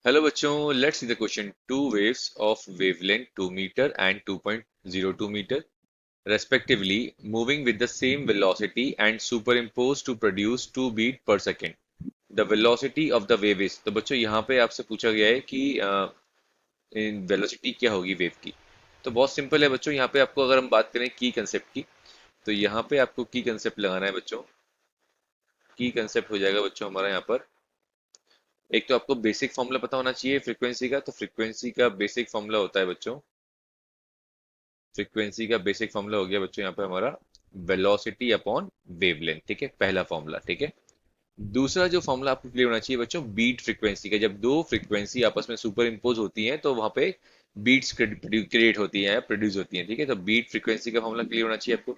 Hello बच्चों, let's see the question. Two waves of wavelength 2 metre and 2.02 metre respectively moving with the same velocity and superimposed to produce 2 beat per second. The velocity of the wave is. तो बच्चों यहाँ पे आपसे पूछा गया है कि वेलोसिटी क्या होगी वेव की. तो बहुत सिंपल है बच्चों. यहाँ पे आपको अगर हम बात करें की कंसेप्ट की, तो यहाँ पे आपको की कंसेप्ट लगाना है बच्चों. की कंसेप्ट हो जाएगा बच्चों हमारा यहाँ पर. एक तो आपको बेसिक फॉर्मूला पता होना चाहिए फ्रीक्वेंसी का. तो फ्रीक्वेंसी का बेसिक फॉर्मूला होता है बच्चों, फ्रीक्वेंसी का बेसिक फॉर्मूला हो गया बच्चों यहाँ पे हमारा वेलोसिटी अपॉन वेवलेंथ. ठीक है, पहला फॉर्मूला. ठीक है. दूसरा जो फॉर्मूला आपको क्लियर होना चाहिए बच्चों, बीट फ्रीक्वेंसी का. जब दो फ्रीक्वेंसी आपस में सुपर इम्पोज होती हैं तो वहां पे बीट्स क्रिएट होती हैं, प्रोड्यूस होती हैं. ठीक है, तो बीट फ्रीक्वेंसी का फॉर्मूला क्लियर होना चाहिए आपको.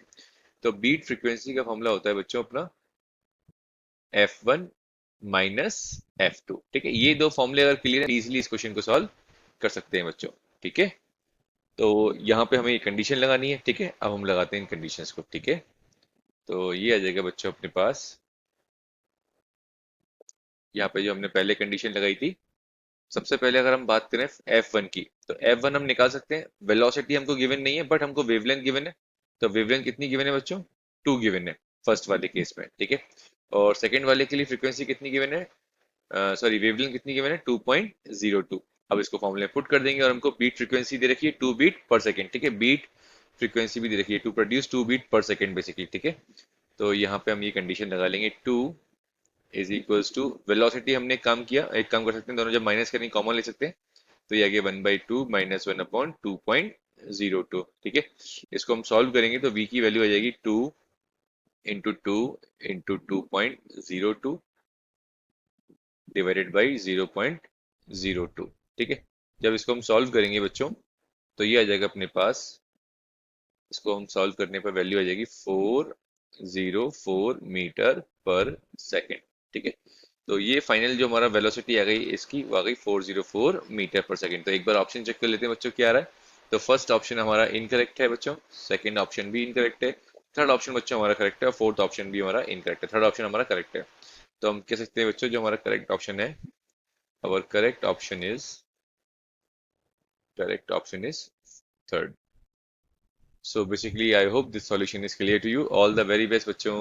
तो बीट फ्रीक्वेंसी का फॉर्मूला होता है बच्चों अपना F1 माइनस F2. ठीक है, ये दो फॉर्मूले अगर क्लियर है इजिली इस क्वेश्चन को सॉल्व कर सकते हैं बच्चों. ठीक है, तो यहाँ पे हमें ये कंडीशन लगानी है. ठीक है, अब हम लगाते हैं इन कंडीशंस को. ठीक है, तो ये आ जाएगा बच्चों अपने पास. यहाँ पे जो हमने पहले कंडीशन लगाई थी, सबसे पहले अगर हम बात करें F1 की, तो F1 हम निकाल सकते हैं. वेलोसिटी हमको गिवन नहीं है बट हमको वेवलेंथ गिवन है. तो वेवलेंथ कितनी गिवन है बच्चों? 2 गिवन है फर्स्ट वाले केस में. ठीक है, और सेकंड वाले के लिए फ्रीक्वेंसी कितनी गिवन है, सॉरी वेवलेंथ कितनी गिवन है, 2.02. अब इसको फॉर्मूले में पुट कर देंगे और हमको बीट फ्रीक्वेंसी दे रखी है 2 बीट पर सेकंड. ठीक है, बीट फ्रीक्वेंसी भी दे रखी है टू प्रोड्यूस 2 बीट पर सेकंड बेसिकली. ठीक है, तो यहाँ पे हम ये कंडीशन लगा लेंगे. 2 इज इक्वल्स टू वेलोसिटी. हमने एक काम किया, एक काम कर सकते हैं, दोनों जब माइनस करेंगे कॉमन ले सकते हैं. तो ये आ गया 1/2 माइनस 1/2.02. ठीक है, इसको हम सॉल्व करेंगे तो v की वैल्यू आ जाएगी 2 इंटू 2 इंटू 2.02 डिवाइडेड बाई 0.02. ठीक है, जब इसको हम सॉल्व करेंगे बच्चों तो ये आ जाएगा अपने पास. इसको हम सॉल्व करने पर वैल्यू आ जाएगी 404 मीटर पर सेकेंड. ठीक है, तो ये फाइनल जो हमारा वेलोसिटी आ गई इसकी, वो आ गई 404 मीटर पर सेकेंड. तो एक बार ऑप्शन चेक कर लेते हैं बच्चों क्या आ रहा है. तो फर्स्ट ऑप्शन हमारा इनकरेक्ट है बच्चों, सेकंड ऑप्शन भी इनकरेक्ट है, थर्ड ऑप्शन बच्चों हमारा करेक्ट है, और फोर्थ ऑप्शन भी हमारा इनकरेक्ट है. थर्ड ऑप्शन हमारा करेक्ट है. तो हम कह सकते हैं बच्चों जो हमारा करेक्ट ऑप्शन है, our correct option is third. So basically I hope this solution is clear to you. All the very best बच्चों.